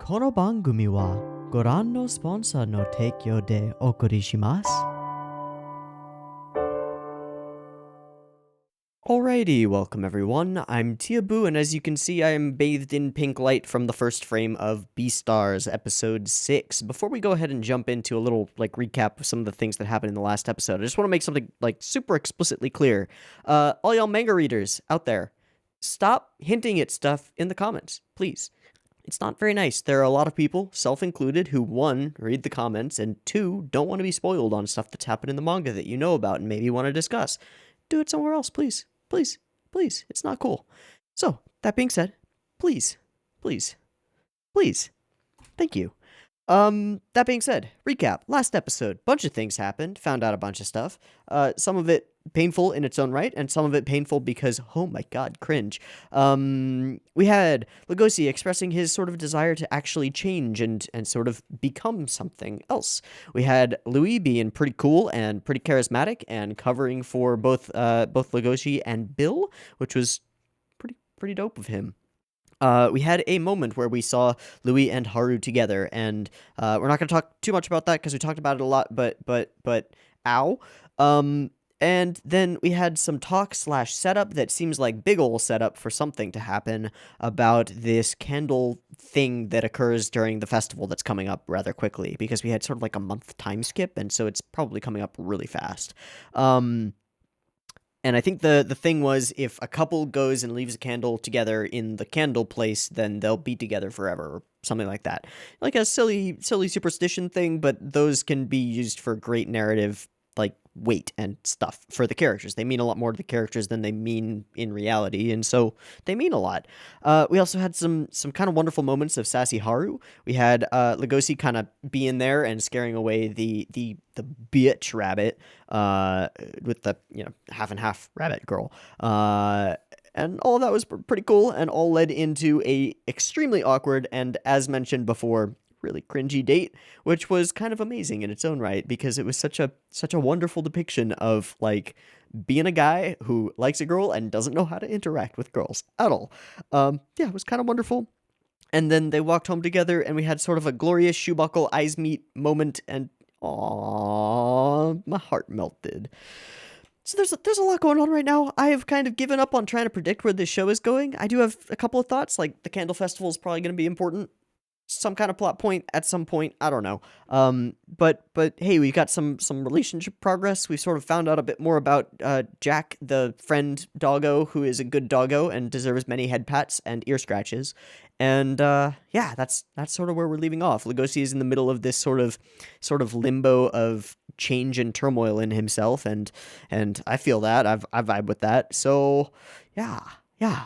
この番組はご覧のスポンサーの提供でお送りします。Alrighty, welcome everyone. I'm Teeaboo, and as you can see, I am bathed in pink light from the first frame of Beastars episode 6. Before we go ahead and jump into a little recap of some of the things that happened in the last episode, I just want to make something super explicitly clear. All y'all manga readers out there, stop hinting at stuff in the comments, please. It's not very nice. There are a lot of people, self-included, who, one, read the comments, and two, don't want to be spoiled on stuff that's happened in the manga that you know about and maybe want to discuss. Do it somewhere else, please. Please. Please. It's not cool. So, that being said, please. Please. Please. Thank you. That being said, recap. Last episode, bunch of things happened, found out a bunch of stuff. Some of it painful in its own right, and some of it painful because, oh my god, cringe. We had Lugosi expressing his sort of desire to actually change and sort of become something else. We had Louis being pretty cool and pretty charismatic and covering for both Lugosi and Bill, which was pretty dope of him. We had a moment where we saw Louis and Haru together, and we're not going to talk too much about that because we talked about it a lot, but ow. And then we had some talk / setup that seems like big ol' setup for something to happen about this candle thing that occurs during the festival that's coming up rather quickly, because we had sort of like a month time skip, and so it's probably coming up really fast. And I think the thing was, if a couple goes and leaves a candle together in the candle place, then they'll be together forever, or something like that. Like a silly superstition thing, but those can be used for great narrative, weight and stuff for the characters. They mean a lot more to the characters than they mean in reality, and so they mean a lot. We also had some kind of wonderful moments of sassy Haru. We had Lugosi kind of being there and scaring away the bitch rabbit with the half and half rabbit girl. And all of that was pretty cool, and all led into a extremely awkward and, as mentioned before, really cringy date, which was kind of amazing in its own right, because it was such a wonderful depiction of being a guy who likes a girl and doesn't know how to interact with girls at all. Yeah, it was kind of wonderful. And then they walked home together, and we had sort of a glorious shoe buckle eyes meet moment, and aww, my heart melted. So there's a lot going on right now. I have kind of given up on trying to predict where this show is going. I do have a couple of thoughts, like the Candle Festival is probably going to be important. Some kind of plot point at some point, I don't know. But hey, we got some relationship progress. We sort of found out a bit more about Jack, the friend doggo, who is a good doggo and deserves many head pats and ear scratches. And yeah, that's sort of where we're leaving off. Lugosi is in the middle of this sort of limbo of change and turmoil in himself, and I feel that I vibe with that. So yeah,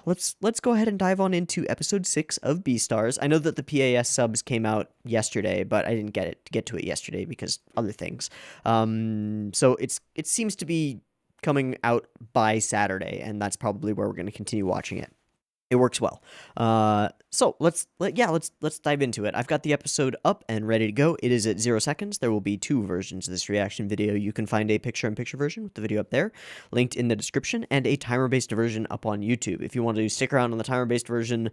let's go ahead and dive on into episode 6 of Beastars. I know that the PAS subs came out yesterday, but I didn't get to it yesterday because other things. So it seems to be coming out by Saturday, and that's probably where we're going to continue watching it. It works well. So let's dive into it. I've got the episode up and ready to go. It is at 0 seconds. There will be 2 versions of this reaction video. You can find a picture-in-picture version with the video up there, linked in the description, and a timer-based version up on YouTube. If you want to stick around on the timer-based version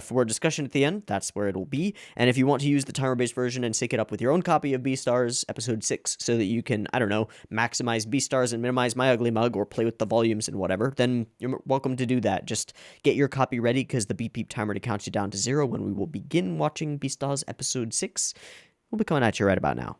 for discussion at the end, that's where it will be. And if you want to use the timer-based version and sync it up with your own copy of Beastars episode 6 so that you can, I don't know, maximize Beastars and minimize My Ugly Mug or play with the volumes and whatever, then you're welcome to do that. Just get your copy ready, because the beep timer counts you down to 0 when we will begin watching Beastars episode 6. We'll be coming at you right about now.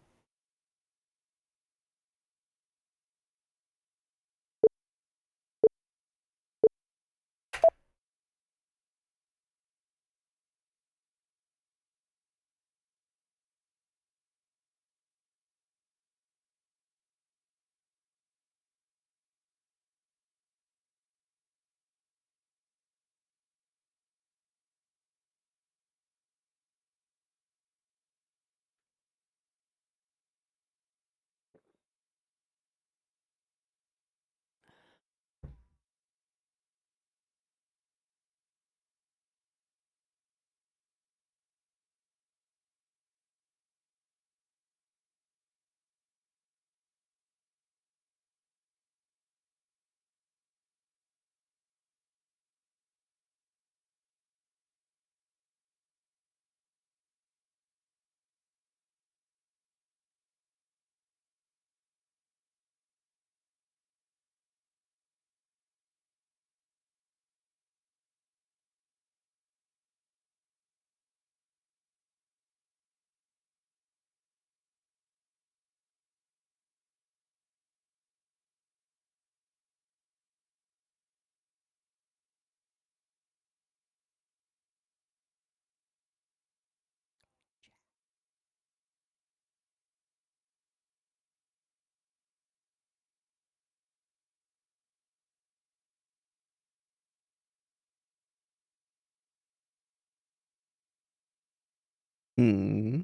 Hmm.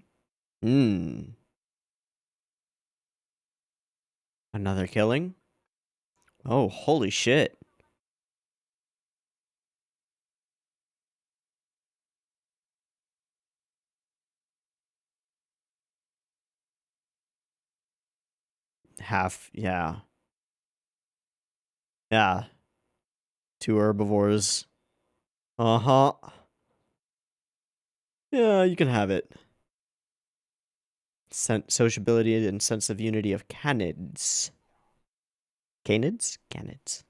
Hmm. Another killing? Oh, holy shit. Half, yeah. Yeah. Two herbivores. Uh-huh. Yeah, you can have it. Sociability and sense of unity of canids. Canids? Canids.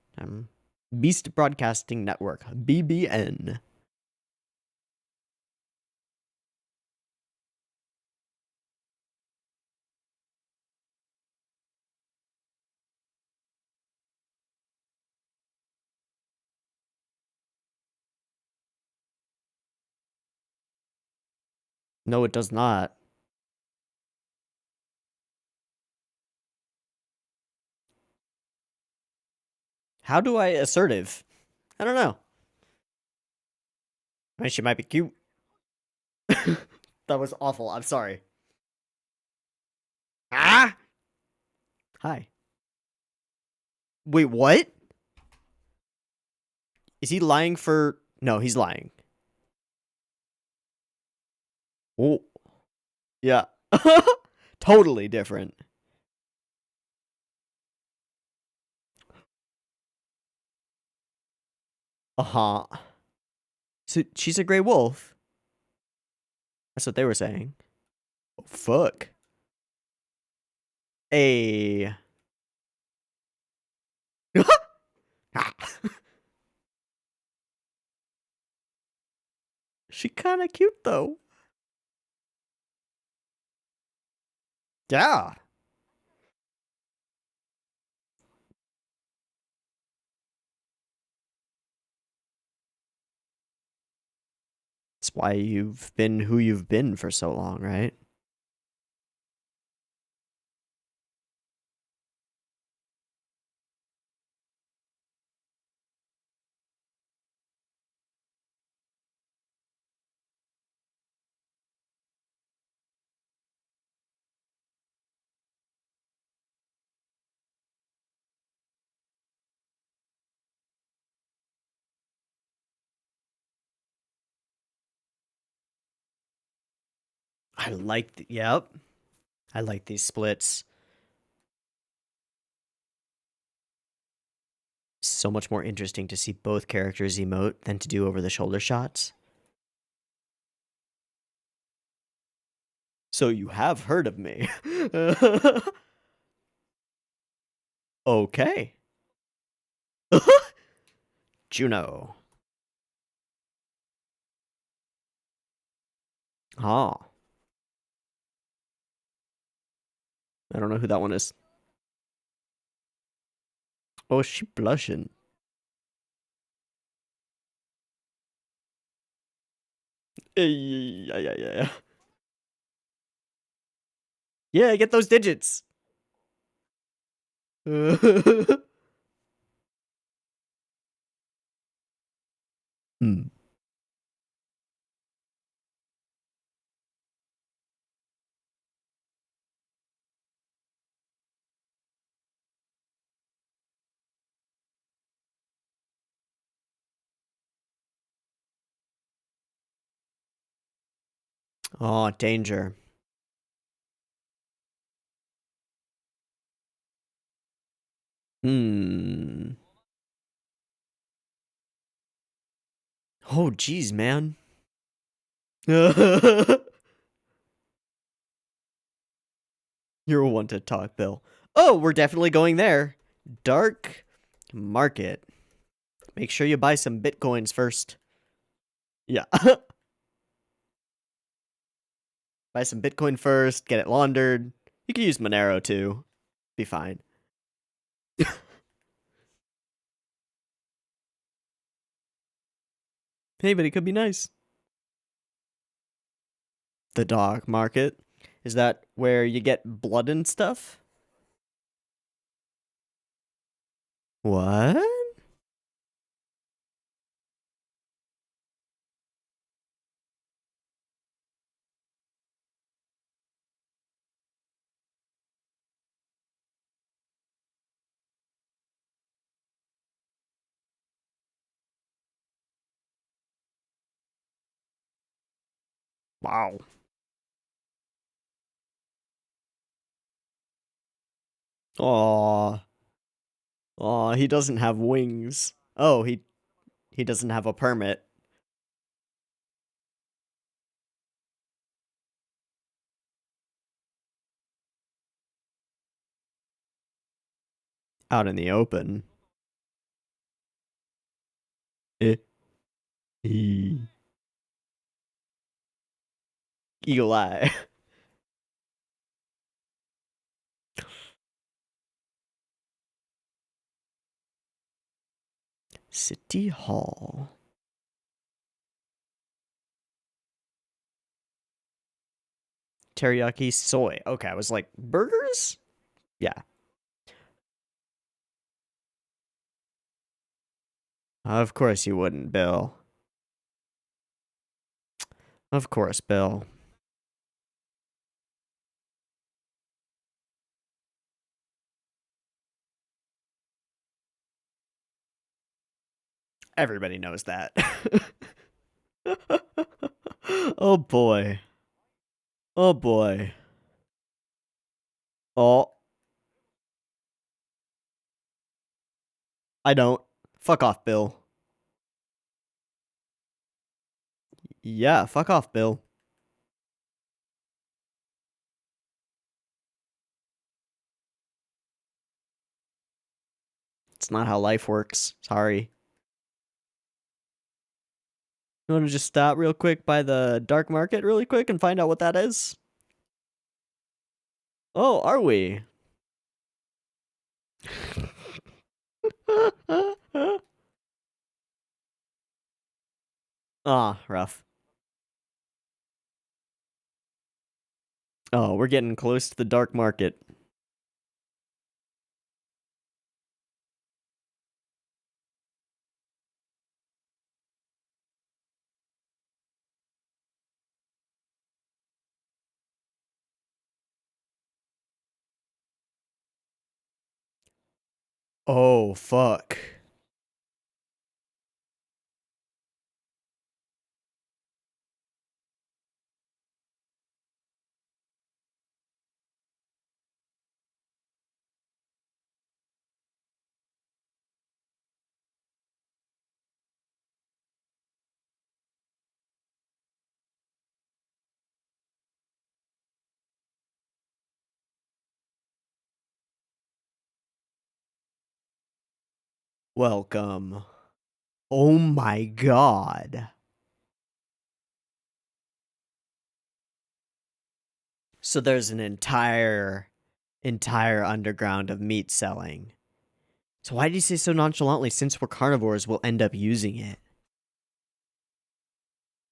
Beast Broadcasting Network. BBN. No, it does not. How do I assertive? I don't know. I mean, she might be cute. That was awful. I'm sorry. Ah! Hi. Wait, what? Is he lying for... No, he's lying. Oh. Yeah. Totally different. Uh-huh. So she's a gray wolf. That's what they were saying. Oh, fuck. Hey. She kind of cute, though. Yeah. That's why you've been who you've been for so long, right? I like... Yep. I like these splits. So much more interesting to see both characters emote than to do over-the-shoulder shots. So you have heard of me. Okay. Juno. Oh. I don't know who that one is. Oh, is she blushing? Yeah. Yeah, get those digits. Hmm. Oh, danger. Hmm. Oh, geez, man. You're one to talk, Bill. Oh, we're definitely going there. Dark market. Make sure you buy some bitcoins first. Yeah. Buy some bitcoin first, get it laundered. You can use Monero too. Be fine. Hey, but it could be nice. The dog market. Is that where you get blood and stuff? What? Wow. Aw. Aw, he doesn't have wings. Oh, he doesn't have a permit. Out in the open. Eh. Eagle eye. City Hall. Teriyaki soy. Okay, I was like, burgers? Yeah. Of course you wouldn't, Bill. Of course, Bill. Everybody knows that. Oh boy. Oh boy. Oh, I don't. Fuck off, Bill. Yeah, fuck off, Bill. It's not how life works. Sorry. You want to just stop real quick by the dark market really quick and find out what that is? Oh, are we? Ah, rough. Oh, we're getting close to the dark market. Oh, fuck. Welcome. Oh my god. So there's an entire underground of meat selling. So why do you say so nonchalantly, since we're carnivores, we'll end up using it?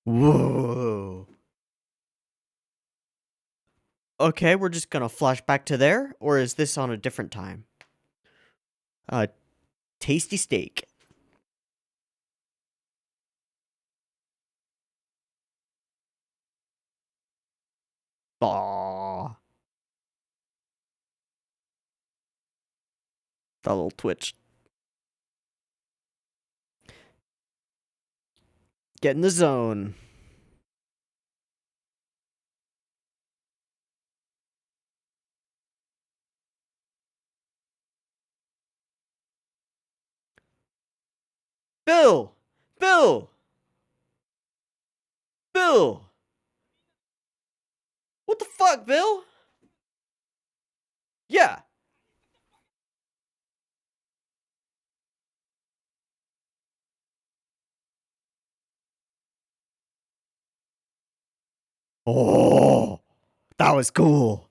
Whoa. Okay, we're just gonna flash back to there, or is this on a different time? Tasty steak. Aw. That little twitch. Get in the zone. Bill! Bill! Bill! What the fuck, Bill? Yeah. Oh, that was cool.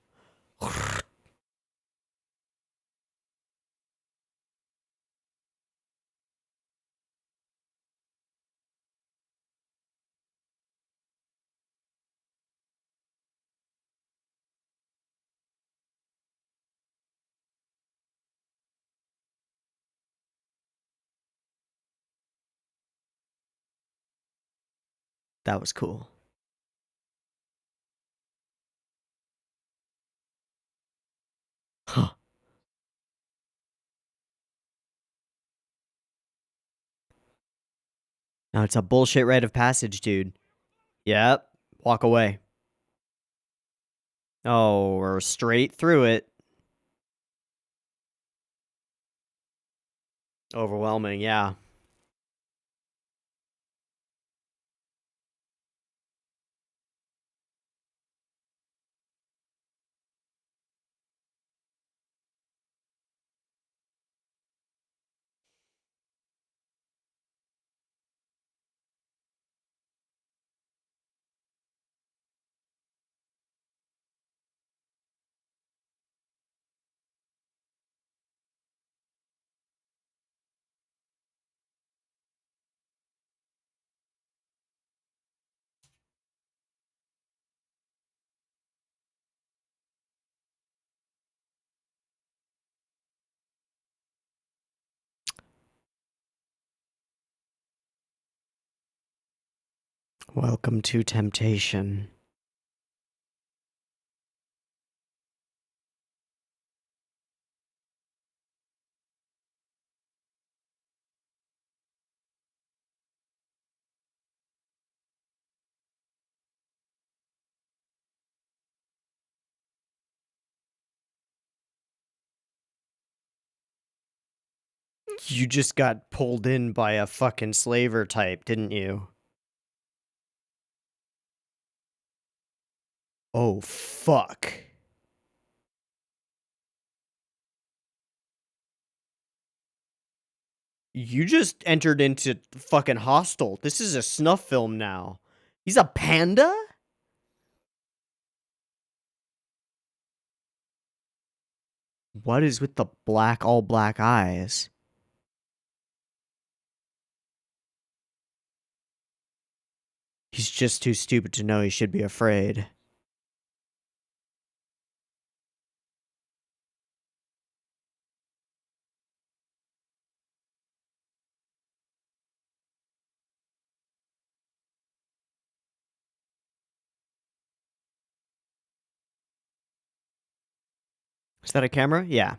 That was cool. Huh. Now it's a bullshit rite of passage, dude. Yep. Walk away. Oh, we're straight through it. Overwhelming, yeah. Welcome to temptation. You just got pulled in by a fucking slaver type, didn't you? Oh, fuck. You just entered into fucking Hostel. This is a snuff film now. He's a panda? What is with the all black eyes? He's just too stupid to know he should be afraid. Is that a camera? Yeah.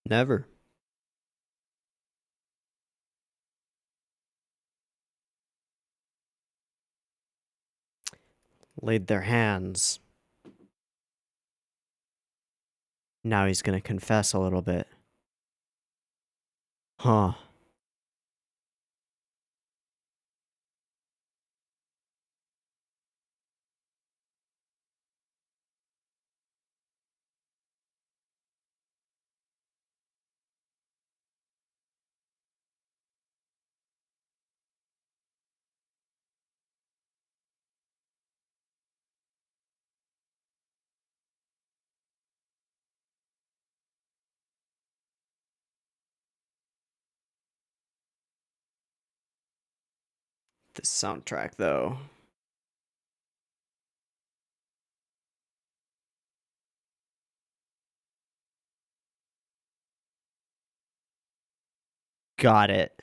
Never. Laid their hands. Now he's gonna confess a little bit. Huh. This soundtrack, though. Got it.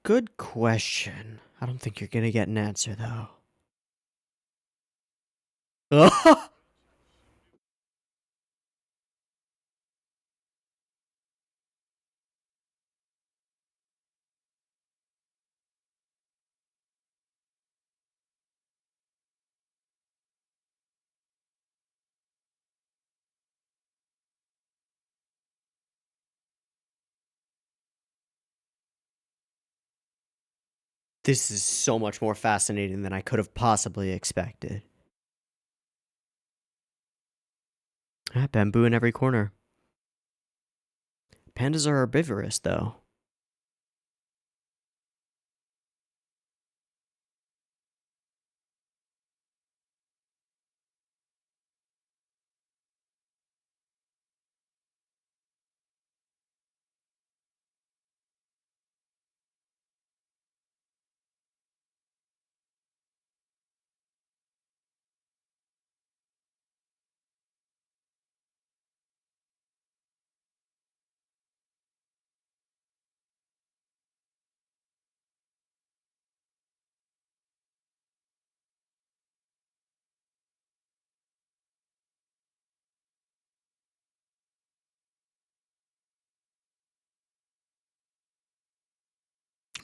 Good question. I don't think you're gonna get an answer, though. This is so much more fascinating than I could have possibly expected. Ah, bamboo in every corner. Pandas are herbivorous, though.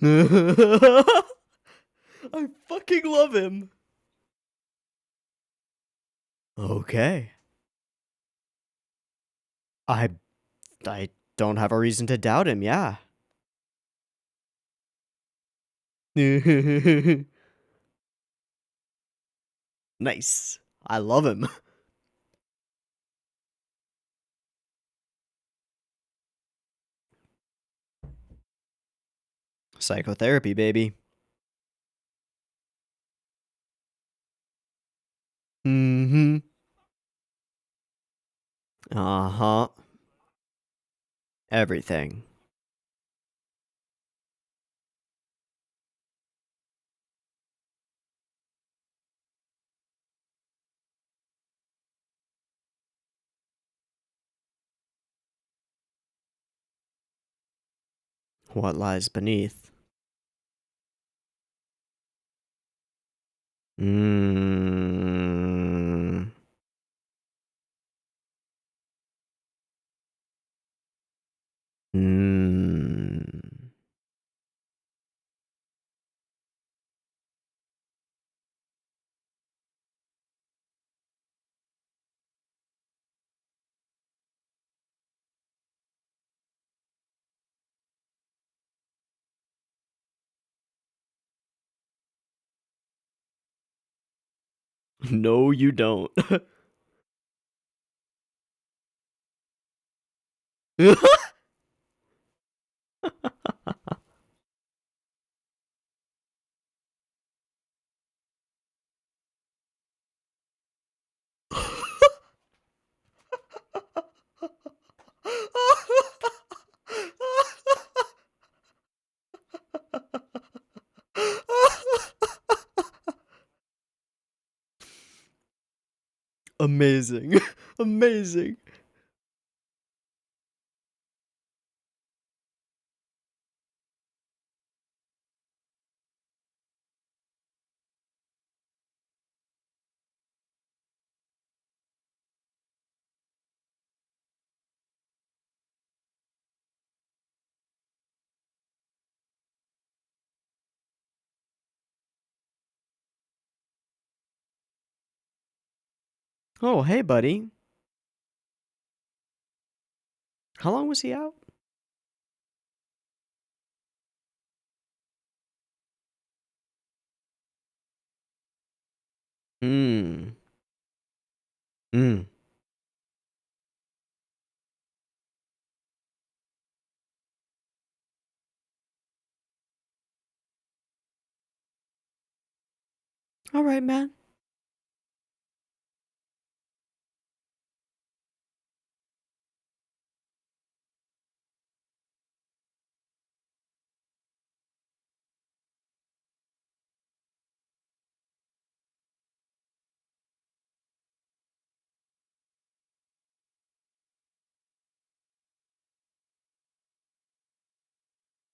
I fucking love him. Okay. I don't have a reason to doubt him, yeah. Nice. I love him. Psychotherapy, baby. Mm-hmm. Uh-huh. Everything. What lies beneath? Mmm. Mmm. No, you don't. Amazing. Amazing. Oh, hey, buddy. How long was he out? Hmm. Hmm. All right, man.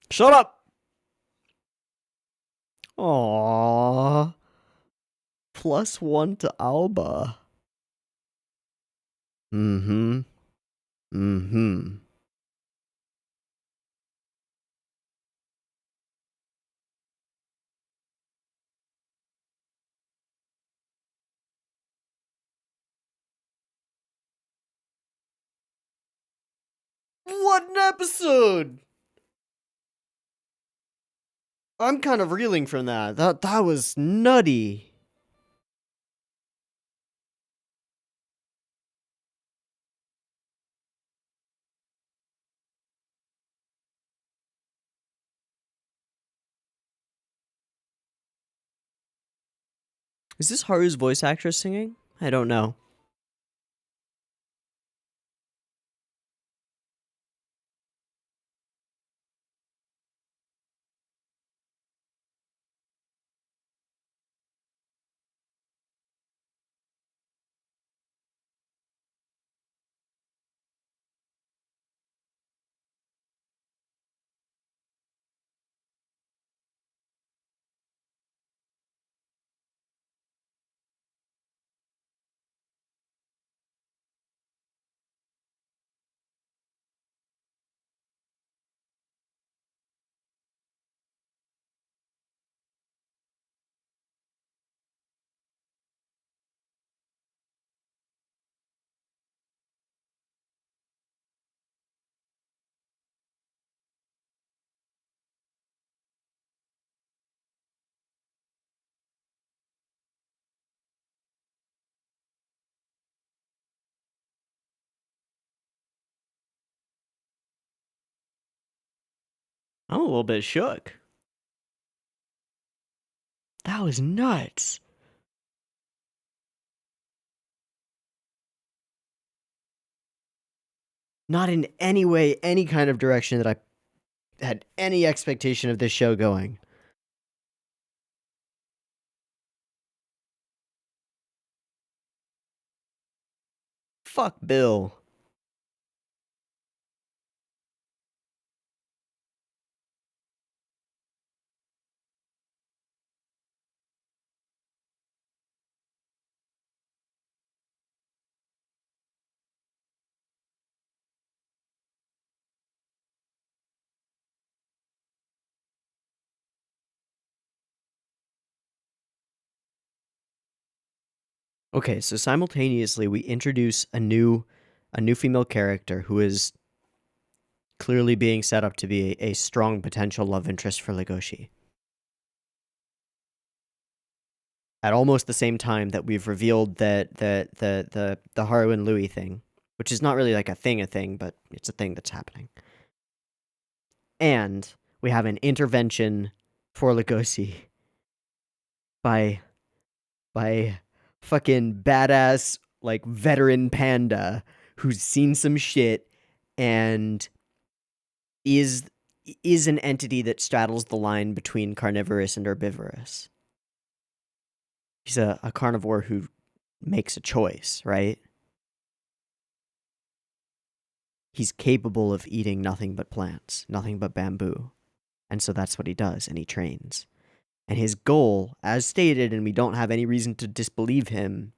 Shut up. Aww. +1 to Alba. Mm-hmm. Mm-hmm. What an episode! I'm kind of reeling from that. That was nutty. Is this Haru's voice actress singing? I don't know. I'm a little bit shook. That was nuts. Not in any way, any kind of direction that I had any expectation of this show going. Fuck Bill. Okay, so simultaneously we introduce a new female character who is clearly being set up to be a strong potential love interest for Lugosi. At almost the same time that we've revealed that the Haru and Louis thing, which is not really like a thing, but it's a thing that's happening. And we have an intervention for Lugosi by fucking badass like veteran panda who's seen some shit and is an entity that straddles the line between carnivorous and herbivorous. He's a carnivore who makes a choice, right? He's capable of eating nothing but plants, nothing but bamboo. And so that's what he does, and he trains. And his goal, as stated, and we don't have any reason to disbelieve him,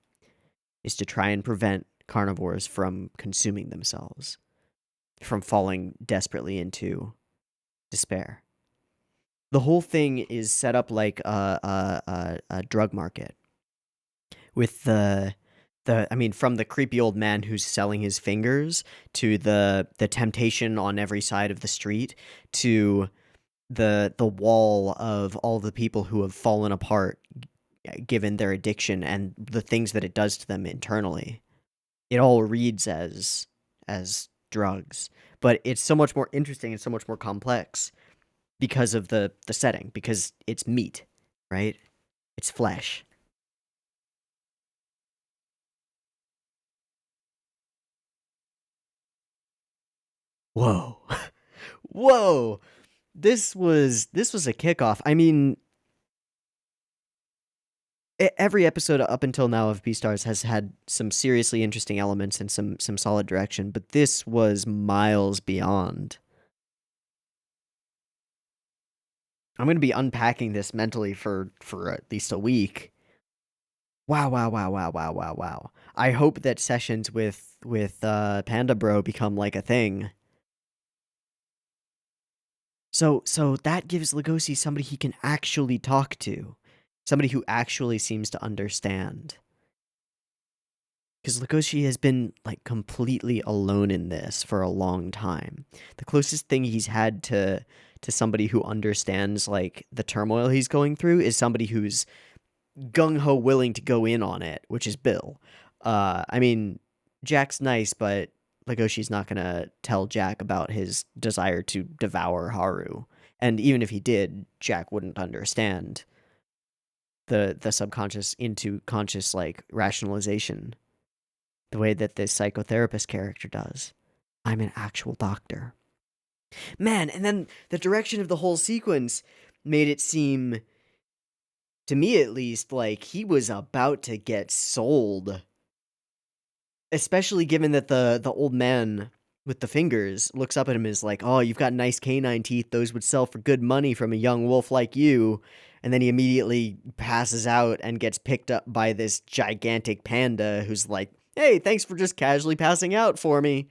is to try and prevent carnivores from consuming themselves, from falling desperately into despair. The whole thing is set up like a drug market with from the creepy old man who's selling his fingers to the temptation on every side of the street to the wall of all the people who have fallen apart given their addiction and the things that it does to them internally. It all reads as drugs, but it's so much more interesting and so much more complex because of the setting, because it's meat, right? It's flesh. Whoa. Whoa. This was a kickoff. I mean, every episode up until now of Beastars has had some seriously interesting elements and some solid direction, but this was miles beyond. I'm going to be unpacking this mentally for at least a week. Wow, wow, wow, wow, wow, wow, wow. I hope that sessions with Panda Bro become like a thing. So that gives Lugosi somebody he can actually talk to. Somebody who actually seems to understand. Because Lugosi has been like completely alone in this for a long time. The closest thing he's had to somebody who understands like the turmoil he's going through is somebody who's gung-ho willing to go in on it, which is Bill. I mean, Jack's nice, but Legoshi's not gonna tell Jack about his desire to devour Haru. And even if he did, Jack wouldn't understand the subconscious into conscious like rationalization the way that this psychotherapist character does. I'm an actual doctor. Man, and then the direction of the whole sequence made it seem, to me at least, like he was about to get sold. Especially given that the old man with the fingers looks up at him and is like, "Oh, you've got nice canine teeth. Those would sell for good money from a young wolf like you." And then he immediately passes out and gets picked up by this gigantic panda who's like, "Hey, thanks for just casually passing out for me."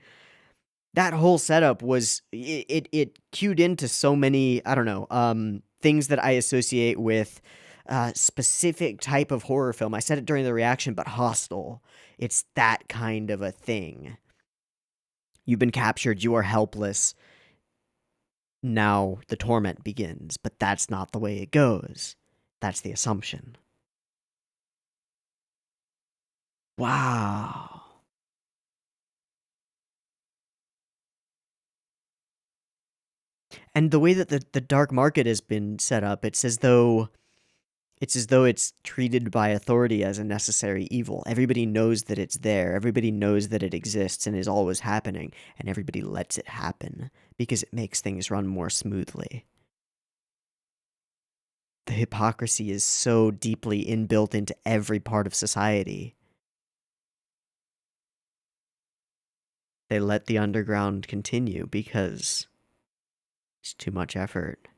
That whole setup was it cued into so many, I don't know, things that I associate with specific type of horror film. I said it during the reaction, but Hostel. It's that kind of a thing. You've been captured, you are helpless. Now the torment begins, but that's not the way it goes. That's the assumption. Wow. And the way that the dark market has been set up, it's as though it's treated by authority as a necessary evil. Everybody knows that it's there. Everybody knows that it exists and is always happening, and everybody lets it happen because it makes things run more smoothly. The hypocrisy is so deeply inbuilt into every part of society. They let the underground continue because it's too much effort.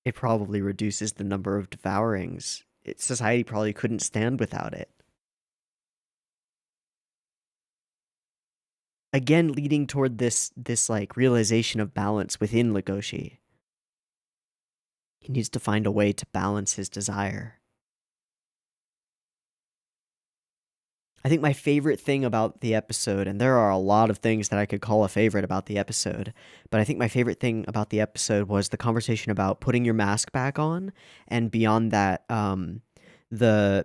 It probably reduces the number of devourings. Society probably couldn't stand without it. Again, leading toward this like realization of balance within Lugosi. He needs to find a way to balance his desire. I think my favorite thing about the episode, and there are a lot of things that I could call a favorite about the episode, but I think my favorite thing about the episode was the conversation about putting your mask back on, and beyond that, the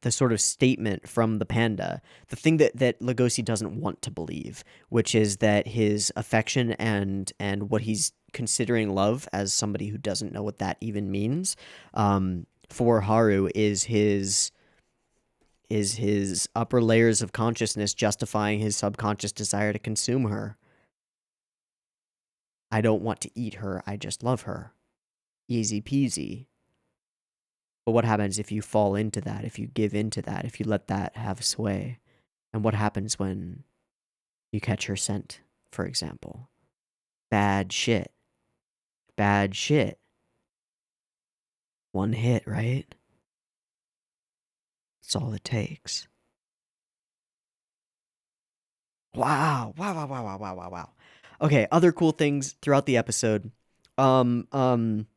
the sort of statement from the panda, the thing that Lugosi doesn't want to believe, which is that his affection and what he's considering love as somebody who doesn't know what that even means, for Haru is his upper layers of consciousness justifying his subconscious desire to consume her. I don't want to eat her, I just love her. Easy peasy. But what happens if you fall into that, if you give into that, if you let that have sway? And what happens when you catch her scent, for example? Bad shit. Bad shit. One hit, right? That's all it takes. Wow. Wow, wow, wow, wow, wow, wow, wow. Okay, other cool things throughout the episode. Um, um,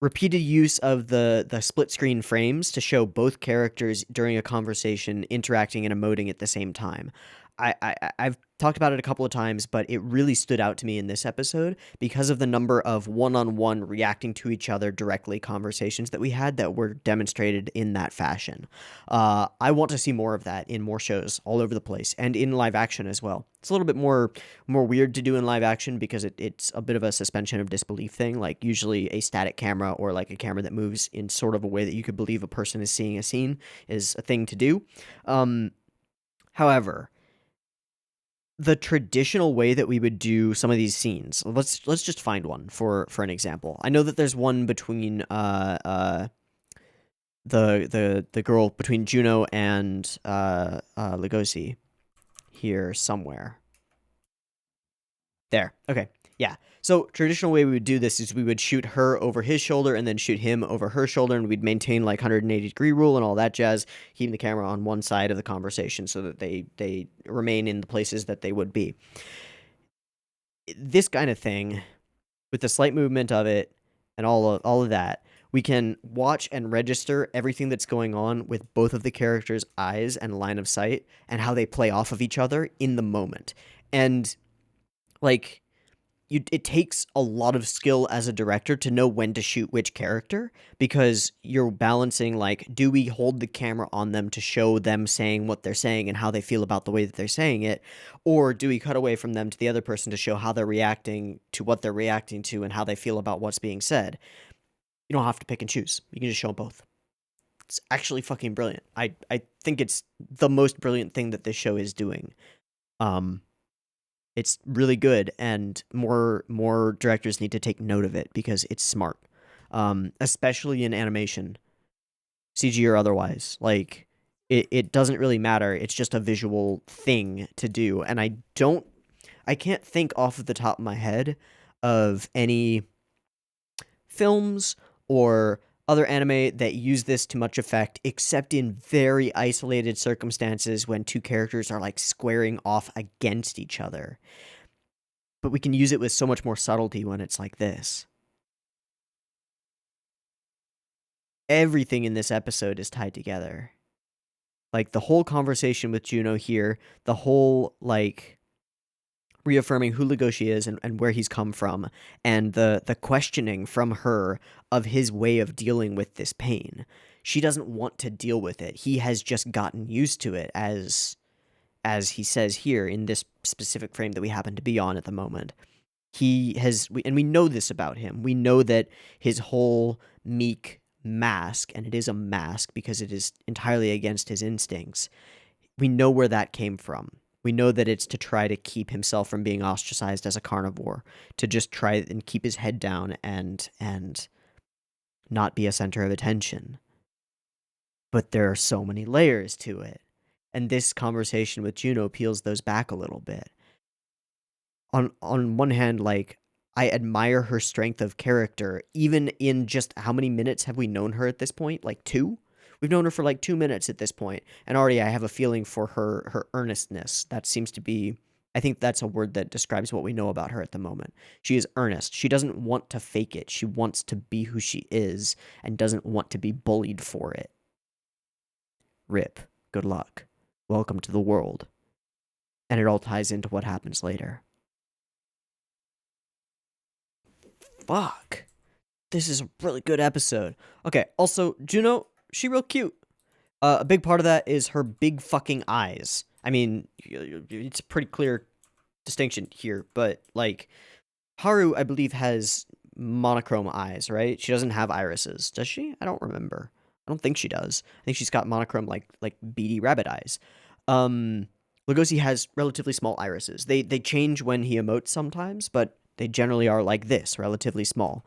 Repeated use of the split screen frames to show both characters during a conversation interacting and emoting at the same time. I've talked about it a couple of times, but it really stood out to me in this episode because of the number of one-on-one reacting to each other directly conversations that we had that were demonstrated in that fashion. I want to see more of that in more shows all over the place and in live action as well. It's a little bit more weird to do in live action because it's a bit of a suspension of disbelief thing. Like usually a static camera or like a camera that moves in sort of a way that you could believe a person is seeing a scene is a thing to do. However, the traditional way that we would do some of these scenes. Let's just find one for an example. I know that there's one between the girl between Juno and Lugosi here somewhere. There. Okay. Yeah. So traditional way we would do this is we would shoot her over his shoulder and then shoot him over her shoulder, and we'd maintain like 180-degree rule and all that jazz, keeping the camera on one side of the conversation so that they remain in the places that they would be. This kind of thing, with the slight movement of it and all of that, we can watch and register everything that's going on with both of the characters' eyes and line of sight and how they play off of each other in the moment. And like it takes a lot of skill as a director to know when to shoot which character, because you're balancing like, do we hold the camera on them to show them saying what they're saying and how they feel about the way that they're saying it, or do we cut away from them to the other person to show how they're reacting to what they're reacting to and how they feel about what's being said? You don't have to pick and choose. You can just show them both. It's actually fucking brilliant. I think it's the most brilliant thing that this show is doing. It's really good, and more directors need to take note of it because it's smart, especially in animation, CG or otherwise. Like, it doesn't really matter. It's just a visual thing to do, and I can't think off of the top of my head of any films or other anime that use this to much effect, except in very isolated circumstances when two characters are like squaring off against each other. But we can use it with so much more subtlety when it's like this. Everything in this episode is tied together. Like the whole conversation with Juno here, the whole like reaffirming who Lugosi is and where he's come from, and the questioning from her of his way of dealing with this pain. She doesn't want to deal with it. He has just gotten used to it as as he says here in this specific frame that we happen to be on at the moment, he has, and we know this about him. We know that his whole meek mask, and it is a mask because it is entirely against his instincts, we know where that came from. We know that it's to try to keep himself from being ostracized as a carnivore, to just try and keep his head down and not be a center of attention. But there are so many layers to it. And this conversation with Juno peels those back a little bit. On one hand, like, I admire her strength of character, even in just how many minutes have we known her at this point? Like 2? We've known her for like 2 minutes at this point, and already I have a feeling for her earnestness. That seems to be, I think that's a word that describes what we know about her at the moment. She is earnest. She doesn't want to fake it. She wants to be who she is and doesn't want to be bullied for it. Rip. Good luck. Welcome to the world. And it all ties into what happens later. Fuck. This is a really good episode. Okay, also, Juno, she real cute. A big part of that is her big fucking eyes. I mean, it's a pretty clear distinction here, but, like, Haru, I believe, has monochrome eyes, right? She doesn't have irises. Does she? I don't remember. I don't think she does. I think she's got monochrome, like beady rabbit eyes. Lugosi has relatively small irises. They change when he emotes sometimes, but they generally are like this, relatively small.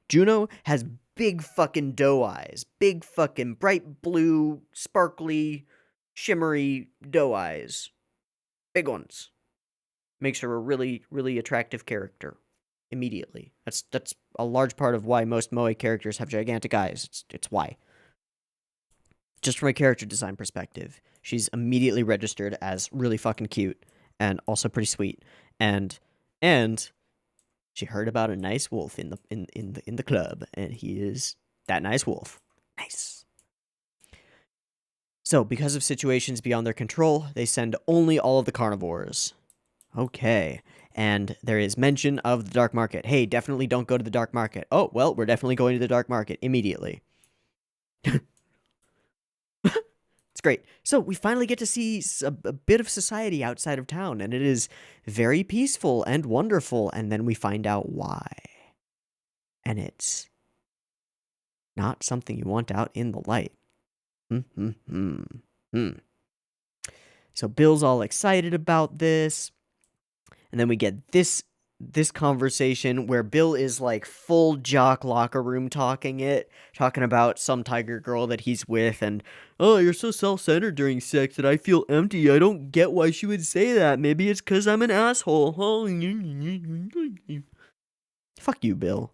Juno has big fucking doe eyes. Big fucking bright blue, sparkly, shimmery doe eyes. Big ones. Makes her a really, really attractive character. Immediately. That's a large part of why most moe characters have gigantic eyes. It's why. Just from a character design perspective, she's immediately registered as really fucking cute and also pretty sweet. And she heard about a nice wolf in the club, and he is that nice wolf. Nice. So, because of situations beyond their control, they send only all of the carnivores. Okay. And there is mention of the dark market. Hey, definitely don't go to the dark market. Oh, well, we're definitely going to the dark market immediately. It's great. So we finally get to see a bit of society outside of town, and it is very peaceful and wonderful, and then we find out why. And it's not something you want out in the light. So Bill's all excited about this, and then we get this conversation where Bill is like full jock locker room talking about some tiger girl that he's with, and oh, you're so self-centered during sex that I feel empty. I don't get why she would say that. Maybe it's because I'm an asshole. Fuck you, Bill.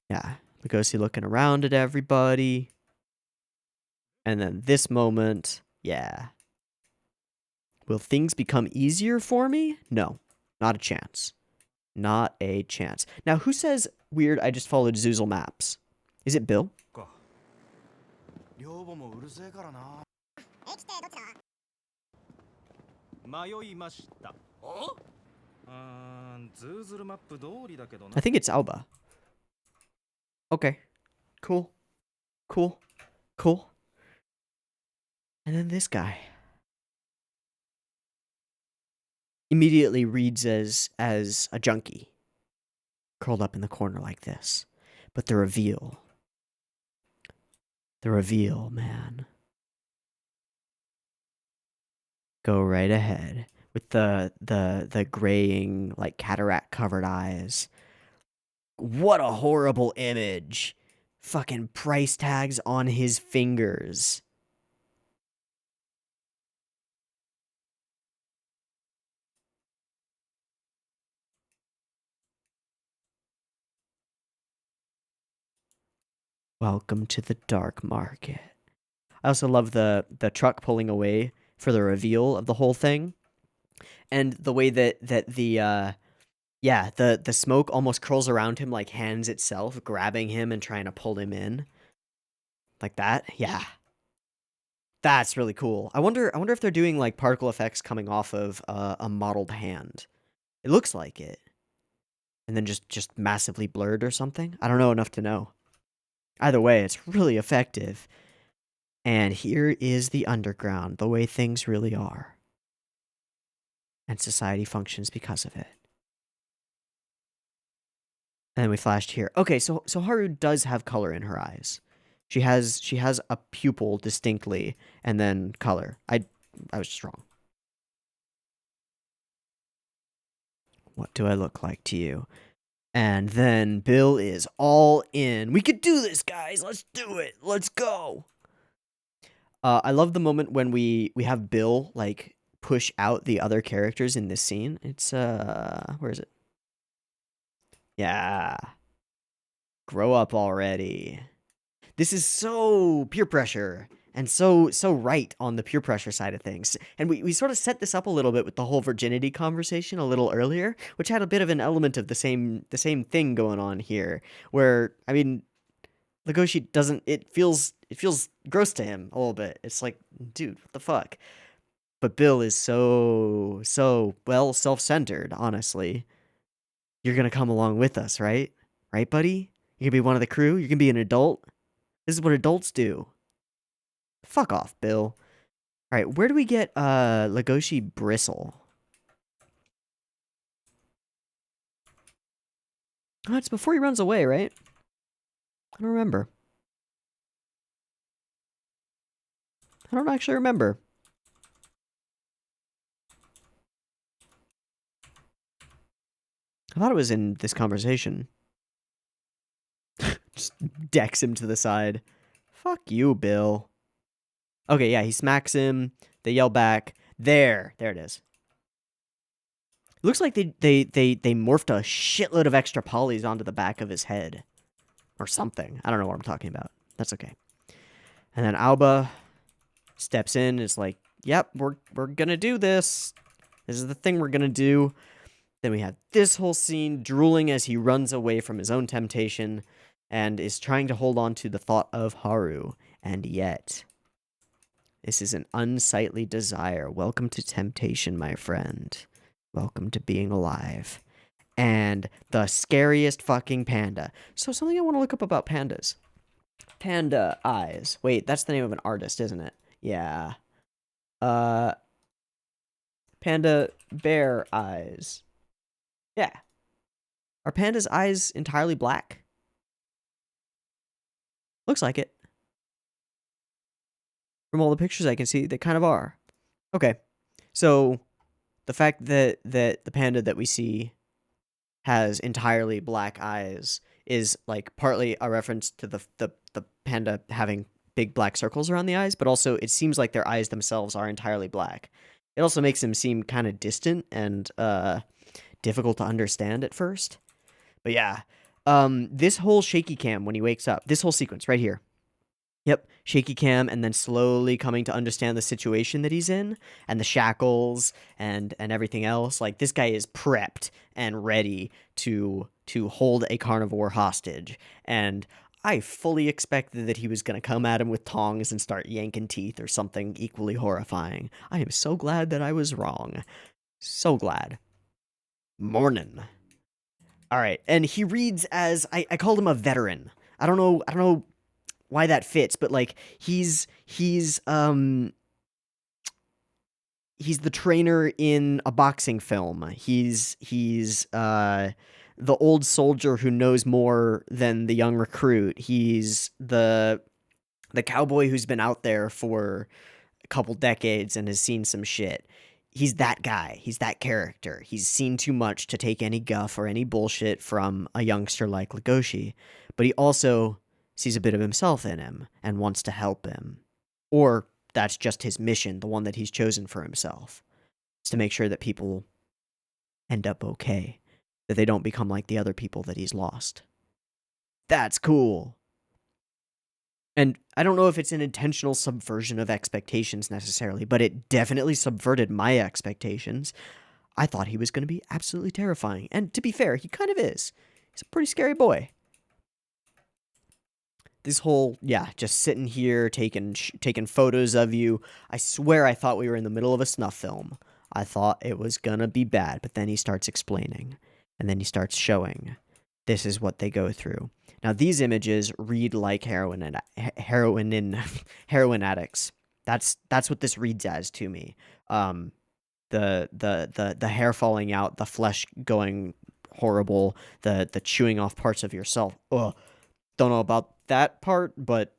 Yeah, Lugosi looking around at everybody. And then this moment, yeah. Will things become easier for me? No, not a chance. Not a chance. Now, who says, weird, I just followed Zoozle maps? Is it Bill? I think it's Alba. Okay. Cool. And then this guy immediately reads as a junkie, curled up in the corner like this. But the reveal, man. Go right ahead with the graying, like, cataract covered eyes. What a horrible image. Fucking price tags on his fingers. Welcome to the dark market. I also love the truck pulling away for the reveal of the whole thing. And the way that the smoke almost curls around him like hands itself, grabbing him and trying to pull him in. Like that? Yeah. That's really cool. I wonder if they're doing like particle effects coming off of a modeled hand. It looks like it. And then just massively blurred or something. I don't know enough to know. Either way, it's really effective. And here is the underground, the way things really are. And society functions because of it. And then we flashed here. Okay, so Haru does have color in her eyes. She has a pupil distinctly, and then color. I was just wrong. What do I look like to you? And then Bill is all in. We could do this, guys. Let's do it. Let's go. I love the moment when we have Bill like push out the other characters in this scene. It's where is it? Yeah. Grow up already. This is so peer pressure and so right on the peer pressure side of things. And we sort of set this up a little bit with the whole virginity conversation a little earlier, which had a bit of an element of the same thing going on here, where I mean Lugosi doesn't it feels gross to him a little bit. It's like, dude, what the fuck? But Bill is so well self-centered, honestly. You're gonna come along with us, right? Right, buddy? You're gonna be one of the crew? You're gonna be an adult? This is what adults do. Fuck off, Bill. Alright, where do we get Lugosi bristle? Oh, it's before he runs away, right? I don't remember. I don't actually remember. I thought it was in this conversation. Just decks him to the side. Fuck you, Bill. Okay, yeah, he smacks him. They yell back. There it is. Looks like they morphed a shitload of extra polys onto the back of his head. Or something. I don't know what I'm talking about. That's okay. And then Alba steps in, is like, yep, we're gonna do this. This is the thing we're gonna do. Then we have this whole scene drooling as he runs away from his own temptation and is trying to hold on to the thought of Haru. And yet, this is an unsightly desire. Welcome to temptation, my friend. Welcome to being alive. And the scariest fucking panda. So something I want to look up about pandas. Panda eyes. Wait, that's the name of an artist, isn't it? Yeah. Panda bear eyes. Yeah. Are pandas' eyes entirely black? Looks like it. From all the pictures I can see, they kind of are. Okay. So the fact that the panda that we see has entirely black eyes is like partly a reference to the panda having big black circles around the eyes, but also it seems like their eyes themselves are entirely black. It also makes them seem kind of distant and difficult to understand at first. But yeah, this whole shaky cam when he wakes up, this whole sequence right here. Yep, shaky cam, and then slowly coming to understand the situation that he's in, and the shackles, and everything else. Like, this guy is prepped and ready to hold a carnivore hostage, and I fully expected that he was going to come at him with tongs and start yanking teeth or something equally horrifying. I am so glad that I was wrong. So glad. Morning. All right, and he reads as I called him a veteran. I don't know why that fits, but like he's the trainer in a boxing film. He's the old soldier who knows more than the young recruit. He's the cowboy who's been out there for a couple decades and has seen some shit. He's that guy. He's that character. He's seen too much to take any guff or any bullshit from a youngster like Lugosi, but he also sees a bit of himself in him and wants to help him. Or that's just his mission, the one that he's chosen for himself. Is to make sure that people end up okay. That they don't become like the other people that he's lost. That's cool. And I don't know if it's an intentional subversion of expectations necessarily, but it definitely subverted my expectations. I thought he was going to be absolutely terrifying. And to be fair, he kind of is. He's a pretty scary boy. This whole, yeah, just sitting here taking photos of you. I swear I thought we were in the middle of a snuff film. I thought it was gonna be bad, but then he starts explaining. And then he starts showing. this is what they go through. Now, these images read like heroin addicts. That's what this reads as to me. The hair falling out, the flesh going horrible, the chewing off parts of yourself. Ugh. Don't know about that part, but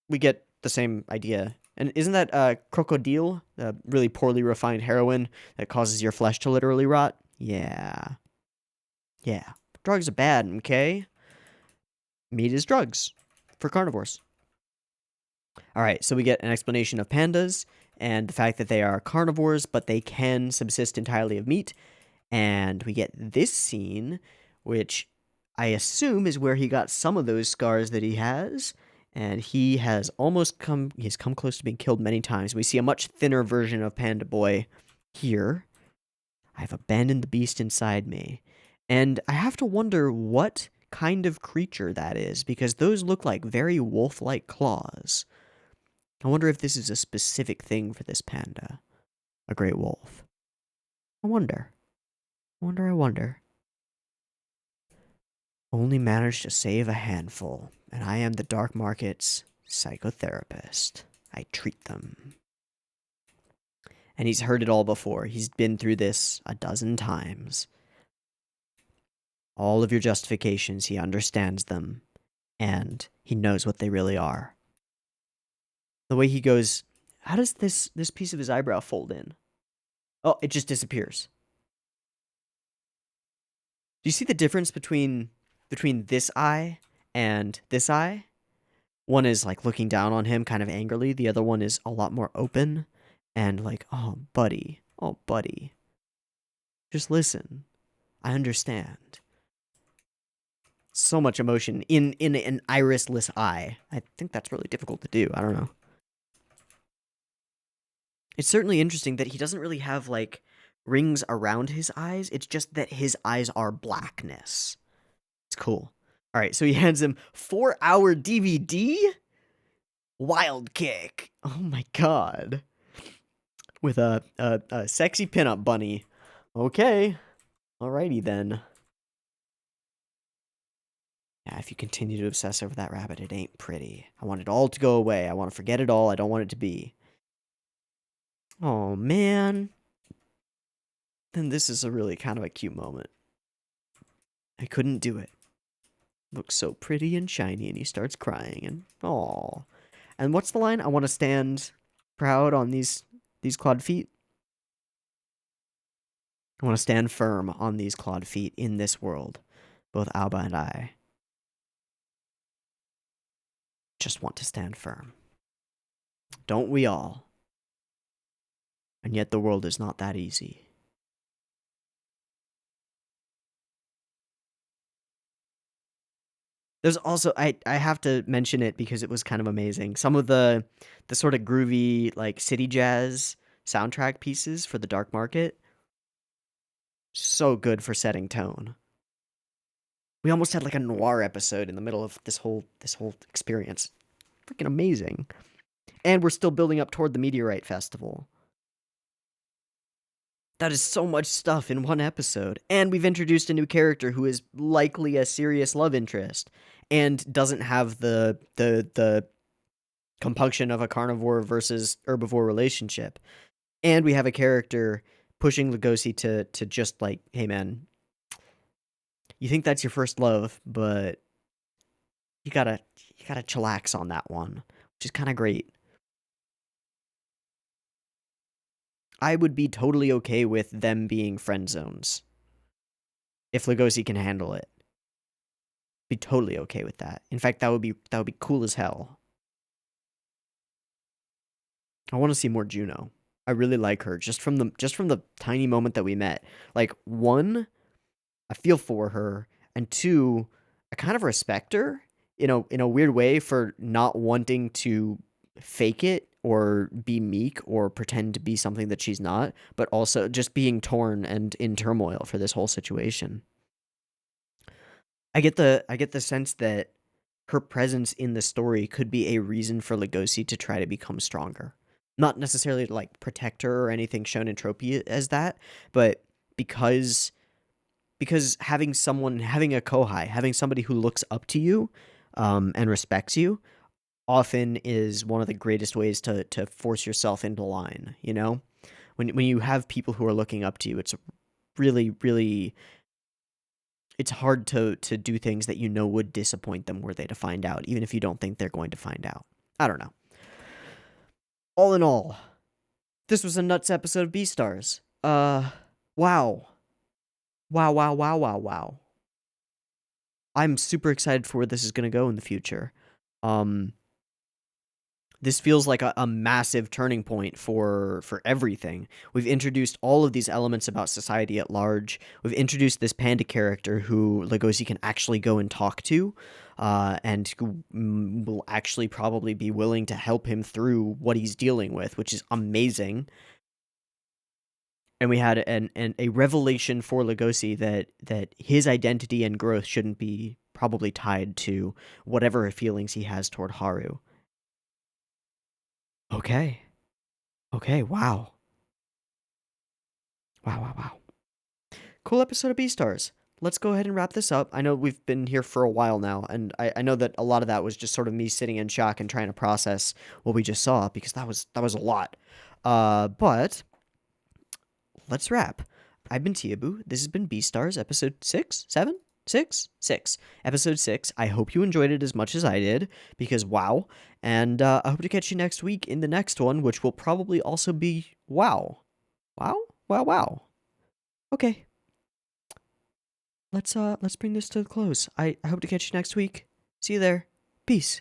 we get the same idea. And isn't that crocodile, really poorly refined heroin that causes your flesh to literally rot? Yeah. Yeah. Drugs are bad, okay? Meat is drugs for carnivores. All right, so we get an explanation of pandas and the fact that they are carnivores, but they can subsist entirely of meat. And we get this scene, which I assume is where he got some of those scars that he has. And he's come close to being killed many times. We see a much thinner version of Panda Boy here. I've abandoned the beast inside me. And I have to wonder what kind of creature that is, because those look like very wolf-like claws. I wonder if this is a specific thing for this panda. A great wolf. I wonder. I wonder. Only managed to save a handful, and I am the dark market's psychotherapist. I treat them. And he's heard it all before. He's been through this a dozen times. All of your justifications, he understands them, and he knows what they really are. The way he goes, how does this piece of his eyebrow fold in? Oh, it just disappears. Do you see the difference between this eye and this eye? One is like looking down on him kind of angrily. The other one is a lot more open and like, oh, buddy. Just listen. I understand. So much emotion in an irisless eye. I think that's really difficult to do. I don't know. It's certainly interesting that he doesn't really have like rings around his eyes. It's just that his eyes are blackness. It's cool. All right, so he hands him 4-hour DVD? Wild kick. Oh my god. With a sexy pinup bunny. Okay. Alrighty then. Yeah, if you continue to obsess over that rabbit, it ain't pretty. I want it all to go away. I want to forget it all. I don't want it to be. Oh, man. Then this is a really kind of a cute moment. I couldn't do it. Looks so pretty and shiny, and he starts crying, and aw. And what's the line? I want to stand proud on these clawed feet. I want to stand firm on these clawed feet in this world. Both Alba and I just want to stand firm. Don't we all? And yet the world is not that easy. There's also, I have to mention it because it was kind of amazing. Some of the sort of groovy, like, city jazz soundtrack pieces for the dark market. So good for setting tone. We almost had like a noir episode in the middle of this whole experience. Freaking amazing. And we're still building up toward the Meteorite Festival. That is so much stuff in one episode. And we've introduced a new character who is likely a serious love interest and doesn't have the compunction of a carnivore versus herbivore relationship. And we have a character pushing Lugosi to just like, hey man, you think that's your first love, but you gotta chillax on that one, which is kind of great. I would be totally okay with them being friend zones. If Lugosi can handle it. Be totally okay with that. In fact, that would be cool as hell. I want to see more Juno. I really like her just from the tiny moment that we met. Like, one, I feel for her, and two, I kind of respect her in a weird way for not wanting to fake it or be meek or pretend to be something that she's not, but also just being torn and in turmoil for this whole situation. I get the sense that her presence in the story could be a reason for Lugosi to try to become stronger. Not necessarily to, like, protect her or anything shown in Tropy as that, but because because having a kohai, having somebody who looks up to you, and respects you, often is one of the greatest ways to force yourself into line. You know, when you have people who are looking up to you, it's really, really, it's hard to do things that you know would disappoint them were they to find out, even if you don't think they're going to find out. I don't know. All in all, this was a nuts episode of Beastars. Wow. Wow, wow, wow, wow, wow. I'm super excited for where this is going to go in the future. This feels like a massive turning point for everything. We've introduced all of these elements about society at large. We've introduced this panda character who Lugosi can actually go and talk to, and who will actually probably be willing to help him through what he's dealing with, which is amazing. And we had a revelation for Lugosi that his identity and growth shouldn't be probably tied to whatever feelings he has toward Haru. Okay. Okay, wow. Wow, wow, wow. Cool episode of Beastars. Let's go ahead and wrap this up. I know we've been here for a while now, and I know that a lot of that was just sort of me sitting in shock and trying to process what we just saw, because that was a lot. But let's wrap. I've been Teeaboo. This has been Beastars, episode 6, 7? 6? 6. Episode 6. I hope you enjoyed it as much as I did, because wow. And I hope to catch you next week in the next one, which will probably also be wow. Wow? Wow, wow. Okay. Let's bring this to a close. I hope to catch you next week. See you there. Peace.